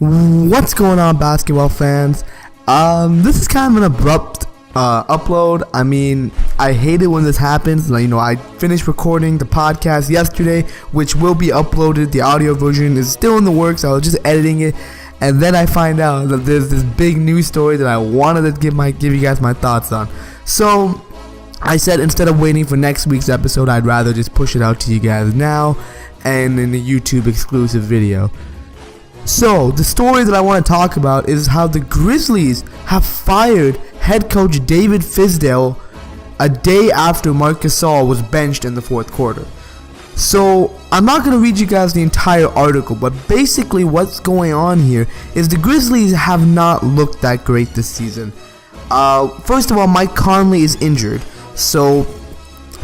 What's going on, basketball fans? This is kind of an abrupt upload. I mean, I hate it when this happens. I finished recording the podcast yesterday, which will be uploaded. The audio version is still in the works. I was just editing it, and then I find out that there's this big news story that I wanted to give you guys my thoughts on. So I said instead of waiting for next week's episode, I'd rather just push it out to you guys now and in a YouTube exclusive video. So, the story that I want to talk about is how the Grizzlies have fired head coach David Fizdale a day after Marc Gasol was benched in the fourth quarter. So, I'm not going to read you guys the entire article, but basically what's going on here is the Grizzlies have not looked that great this season. First of all, Mike Conley is injured,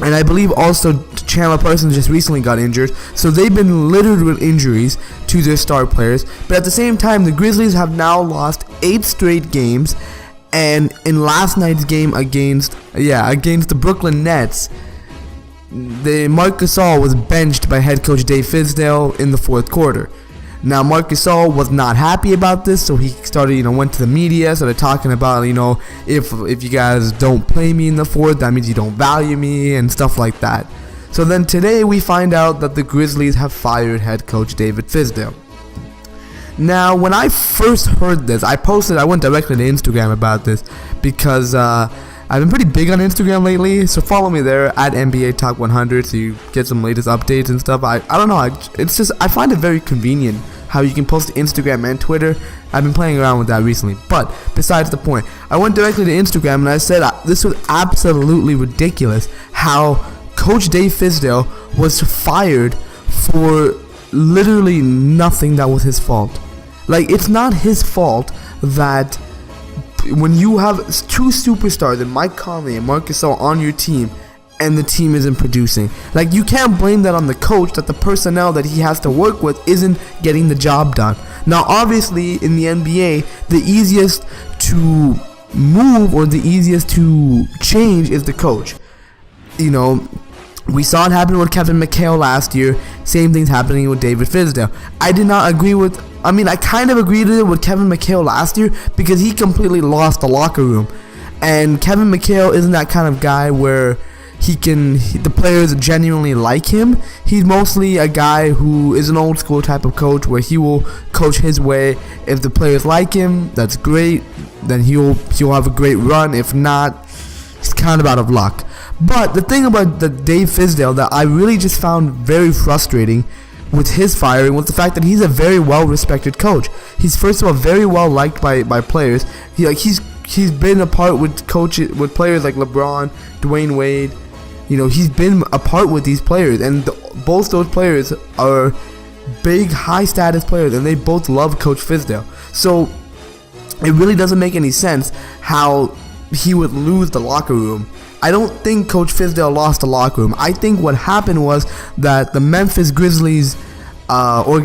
and I believe also Chandler Parsons just recently got injured, so they've been littered with injuries to their star players. But at the same time, the Grizzlies have now lost 8 straight games, and in last night's game against the Brooklyn Nets, Marc Gasol was benched by head coach Dave Fizdale in the fourth quarter. Now, Marc Gasol was not happy about this, so he started, went to the media, started talking about, if you guys don't play me in the fourth, that means you don't value me and stuff like that. So then today we find out that the Grizzlies have fired head coach David Fizdale. Now, when I first heard this, I went directly to Instagram about this because I've been pretty big on Instagram lately, so follow me there at NBA Talk 100 so you get some latest updates and stuff. I don't know, I find it very convenient how you can post to Instagram and Twitter. I've been playing around with that recently, but besides the point, I went directly to Instagram and I said this was absolutely ridiculous how Coach Dave Fizdale was fired for literally nothing that was his fault. Like, it's not his fault that when you have 2 superstars, and Mike Conley and Marc Gasol on your team, and the team isn't producing. Like, you can't blame that on the coach that the personnel that he has to work with isn't getting the job done. Now, obviously, in the NBA, the easiest to move or the easiest to change is the coach. We saw it happen with Kevin McHale last year. Same thing's happening with David Fizdale. I kind of agreed with Kevin McHale last year because he completely lost the locker room. And Kevin McHale isn't that kind of guy where the players genuinely like him. He's mostly a guy who is an old school type of coach where he will coach his way. If the players like him, that's great. Then he'll have a great run. If not, he's kind of out of luck. But the thing about the Dave Fizdale that I really just found very frustrating with his firing was the fact that he's a very well-respected coach. He's first of all very well liked by players. He's been a part with players like LeBron, Dwayne Wade. He's been a part with these players, and both those players are big, high-status players, and they both love Coach Fizdale. So it really doesn't make any sense how he would lose the locker room. I don't think Coach Fizdale lost the locker room. I think what happened was that the Memphis Grizzlies upper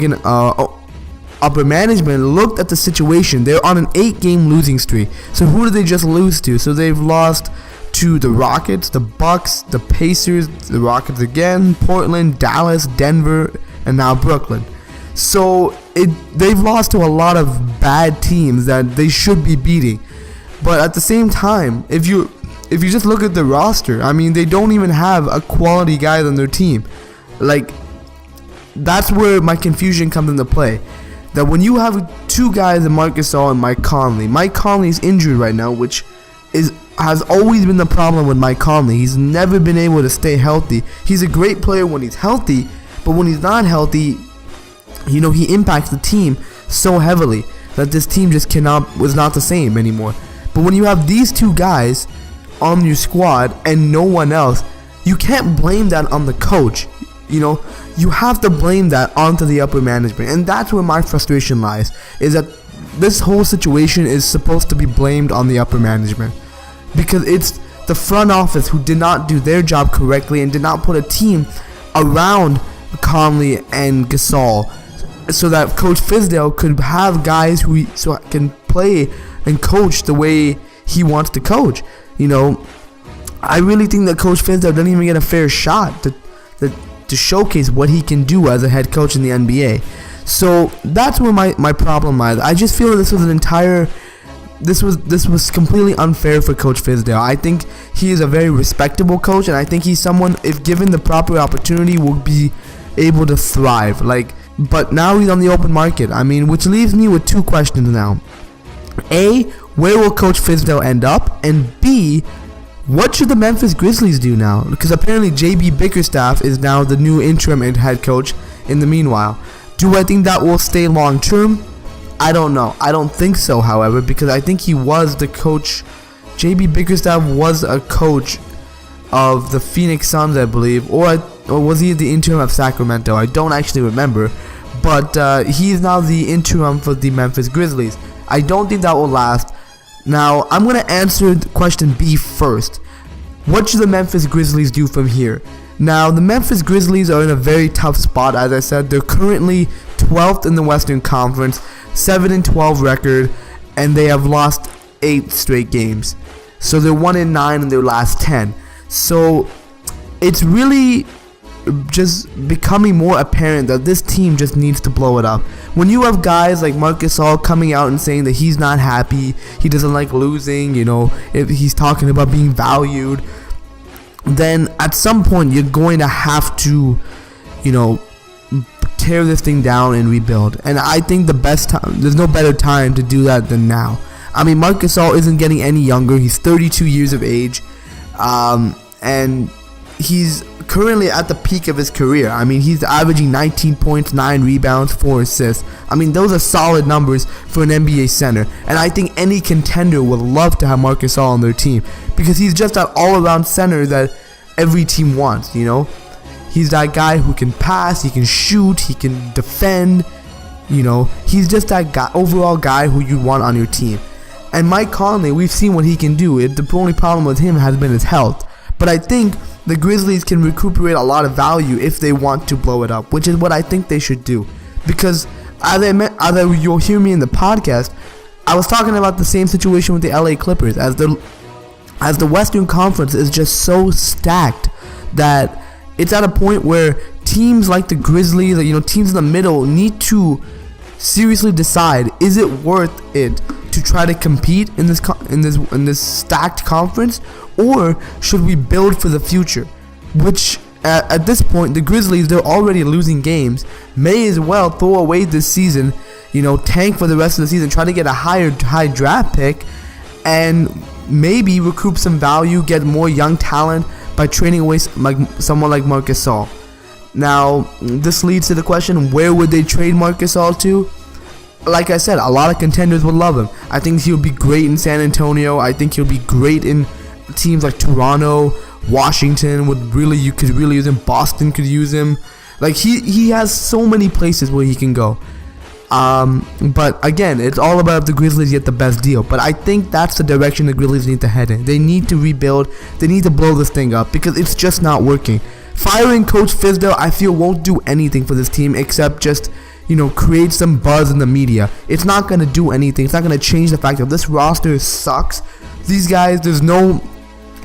management looked at the situation. They're on an 8-game losing streak. So who did they just lose to? So they've lost to the Rockets, the Bucks, the Pacers, the Rockets again, Portland, Dallas, Denver, and now Brooklyn. So they've lost to a lot of bad teams that they should be beating. But at the same time, if you just look at the roster, they don't even have a quality guy on their team. Like, that's where my confusion comes into play. That when you have 2 guys, Marc Gasol and Mike Conley is injured right now, which has always been the problem with Mike Conley. He's never been able to stay healthy. He's a great player when he's healthy, but when he's not healthy, he impacts the team so heavily that this team just was not the same anymore. But when you have these 2 guys on your squad and no one else, you can't blame that on the coach. You have to blame that onto the upper management, and that's where my frustration lies, is that this whole situation is supposed to be blamed on the upper management because it's the front office who did not do their job correctly and did not put a team around Conley and Gasol so that Coach Fizdale could have guys who can play and coach the way he wants to coach. I really think that Coach Fizdale doesn't even get a fair shot to showcase what he can do as a head coach in the NBA. So that's where my problem lies. I just feel this was completely unfair for Coach Fizdale. I think he is a very respectable coach, and I think he's someone, if given the proper opportunity, will be able to thrive. But now he's on the open market. I mean, which leaves me with two questions now. A, where will Coach Fizdale end up? And B, what should the Memphis Grizzlies do now? Because apparently JB Bickerstaff is now the new interim head coach in the meanwhile. Do I think that will stay long term? I don't know. I don't think so, however, because I think he was the coach. JB Bickerstaff was a coach of the Phoenix Suns, I believe, or was he the interim of Sacramento? I don't actually remember, but he is now the interim for the Memphis Grizzlies. I don't think that will last. Now, I'm going to answer question B first. What should the Memphis Grizzlies do from here? Now, the Memphis Grizzlies are in a very tough spot. As I said, they're currently 12th in the Western Conference, 7-12 record, and they have lost 8 straight games. So they're 1-9 in their last 10. So it's really just becoming more apparent that this team just needs to blow it up. When you have guys like Marc Gasol coming out and saying that he's not happy, he doesn't like losing, if he's talking about being valued, then at some point you're going to have to, tear this thing down and rebuild. And I think the best time, there's no better time to do that than now. I mean, Marc Gasol isn't getting any younger. He's 32 years of age, and he's currently at the peak of his career. I mean, he's averaging 19 points, 9 rebounds, 4 assists. I mean, those are solid numbers for an NBA center. And I think any contender would love to have Marc Gasol on their team, because he's just that all-around center that every team wants, He's that guy who can pass, he can shoot, he can defend, He's just that guy, overall guy who you want on your team. And Mike Conley, we've seen what he can do. The only problem with him has been his health. But I think the Grizzlies can recuperate a lot of value if they want to blow it up, which is what I think they should do. Because you'll hear me in the podcast, I was talking about the same situation with the LA Clippers, as the Western Conference is just so stacked that it's at a point where teams like the Grizzlies, teams in the middle, need to seriously decide, is it worth it to try to compete in this stacked conference, or should we build for the future? Which at this point, the Grizzlies, they're already losing games, may as well throw away this season, tank for the rest of the season, try to get a high draft pick, and maybe recoup some value, get more young talent by trading away someone like Marc Gasol. Now, this leads to the question, where would they trade Marc Gasol to? Like I said, a lot of contenders would love him. I think he'll be great in San Antonio. I think he'll be great in teams like Toronto, Washington you could really use him. Boston could use him. He has so many places where he can go. But again, it's all about if the Grizzlies get the best deal. But I think that's the direction the Grizzlies need to head in. They need to rebuild. They need to blow this thing up, because it's just not working. Firing Coach Fizdale, I feel, won't do anything for this team except just, create some buzz in the media. It's not going to do anything. It's not going to change the fact that this roster sucks. These guys, there's no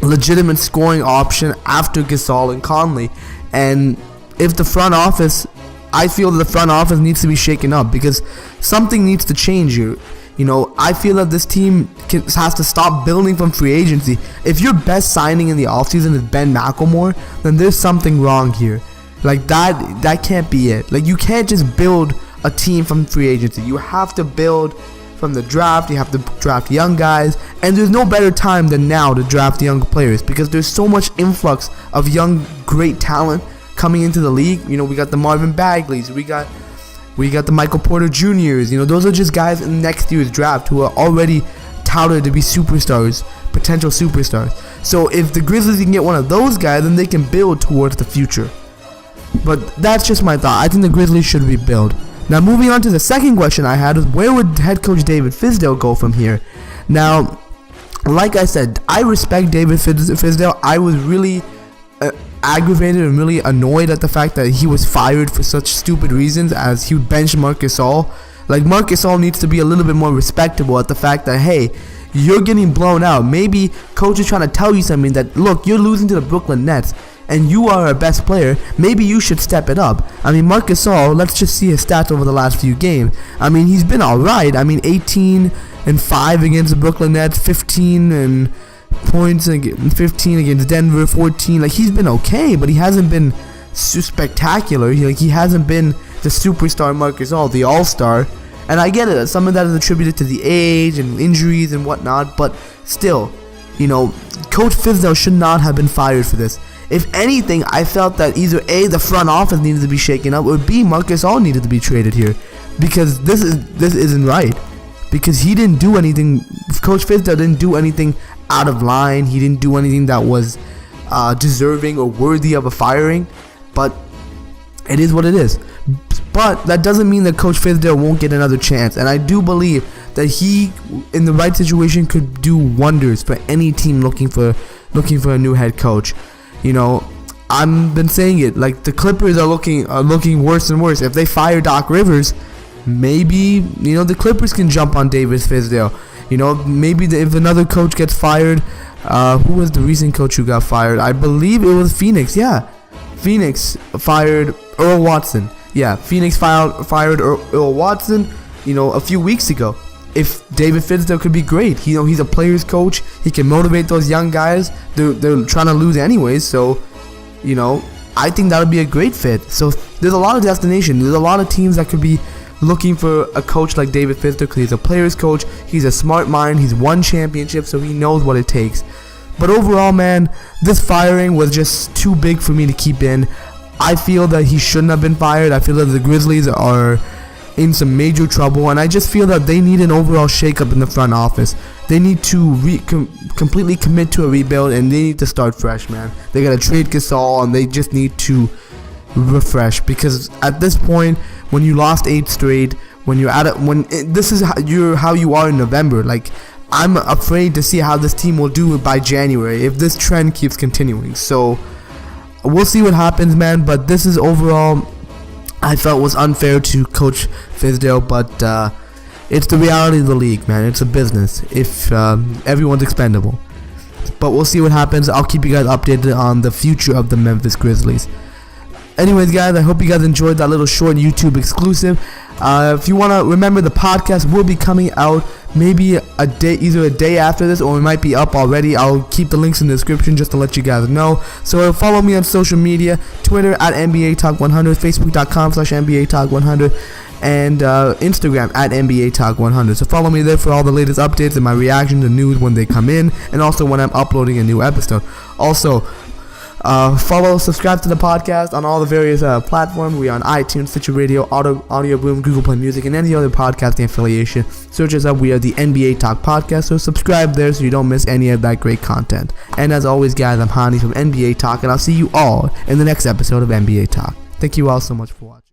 legitimate scoring option after Gasol and Conley. And if the front office, I feel that the front office needs to be shaken up, because something needs to change here. I feel that this team has to stop building from free agency. If your best signing in the offseason is Ben McLemore, then there's something wrong here. That can't be it. You can't just build a team from free agency. You have to build from the draft. You have to draft young guys, and there's no better time than now to draft young players, because there's so much influx of young, great talent coming into the league. We got the Marvin Bagleys, we got the Michael Porter Juniors. Those are just guys in next year's draft who are already touted to be superstars, potential superstars. So if the Grizzlies can get one of those guys, then they can build towards the future. But that's just my thought. I think the Grizzlies should rebuild. Now, moving on to the second question I had was, where would head coach David Fizdale go from here? Now, like I said, I respect David Fizdale. I was really aggravated and really annoyed at the fact that he was fired for such stupid reasons as he benched Marc Gasol. Marc Gasol needs to be a little bit more respectable at the fact that, hey, you're getting blown out. Maybe coach is trying to tell you something, that, look, you're losing to the Brooklyn Nets. and you are our best player, maybe you should step it up. I mean, Marc Gasol, let's just see his stats over the last few games. I mean, he's been alright. I mean, 18-5 against the Brooklyn Nets, 15 points, 15 against Denver, 14. Like, he's been okay, but he hasn't been spectacular. He hasn't been the superstar Marc Gasol, the all-star. And I get it, some of that is attributed to the age and injuries and whatnot, but still, Coach Fizdale should not have been fired for this. If anything, I felt that either A, the front office needed to be shaken up, or B, Marc Gasol needed to be traded here, because this isn't right. Because he didn't do anything. Coach Fizdale didn't do anything out of line. He didn't do anything that was deserving or worthy of a firing. But it is what it is. But that doesn't mean that Coach Fizdale won't get another chance. And I do believe that he, in the right situation, could do wonders for any team looking for a new head coach. I've been saying it. Like, the Clippers are looking worse and worse. If they fire Doc Rivers, maybe the Clippers can jump on David Fizdale. Maybe if another coach gets fired, who was the recent coach who got fired? I believe it was Phoenix. Yeah, Phoenix fired Earl Watson. Yeah, Phoenix fired Earl Watson, a few weeks ago. If David Fizdale could be great, he's a player's coach. He can motivate those young guys. They're trying to lose anyways, so I think that would be a great fit. So there's a lot of destination. There's a lot of teams that could be looking for a coach like David Fizdale, because he's a player's coach. He's a smart mind. He's won championships, so he knows what it takes. But overall, man, this firing was just too big for me to keep in. I feel that he shouldn't have been fired. I feel that the Grizzlies are in some major trouble, and I just feel that they need an overall shakeup in the front office. They need to completely commit to a rebuild, and they need to start fresh, man. They gotta trade Gasol, and they just need to refresh, because at this point, when you lost 8 straight, this is how you are in November. Like, I'm afraid to see how this team will do by January if this trend keeps continuing. So we'll see what happens, man. But this is overall, I felt, was unfair to Coach Fizdale, but it's the reality of the league, man. It's a business. If everyone's expendable. But we'll see what happens. I'll keep you guys updated on the future of the Memphis Grizzlies. Anyways, guys, I hope you guys enjoyed that little short YouTube exclusive. If you want to remember, the podcast will be coming out maybe either a day after this, or it might be up already. I'll keep the links in the description just to let you guys know. So follow me on social media: Twitter at NBA Talk 100, Facebook.com/NBA Talk 100, and Instagram at NBA Talk 100. So follow me there for all the latest updates and my reactions and news when they come in, and also when I'm uploading a new episode. Also, subscribe to the podcast on all the various platforms. We are on iTunes, Stitcher Radio, Audio Boom, Google Play Music, and any other podcasting affiliation. Search us up. We are the NBA Talk Podcast, so subscribe there so you don't miss any of that great content. And as always, guys, I'm Hani from NBA Talk, and I'll see you all in the next episode of NBA Talk. Thank you all so much for watching.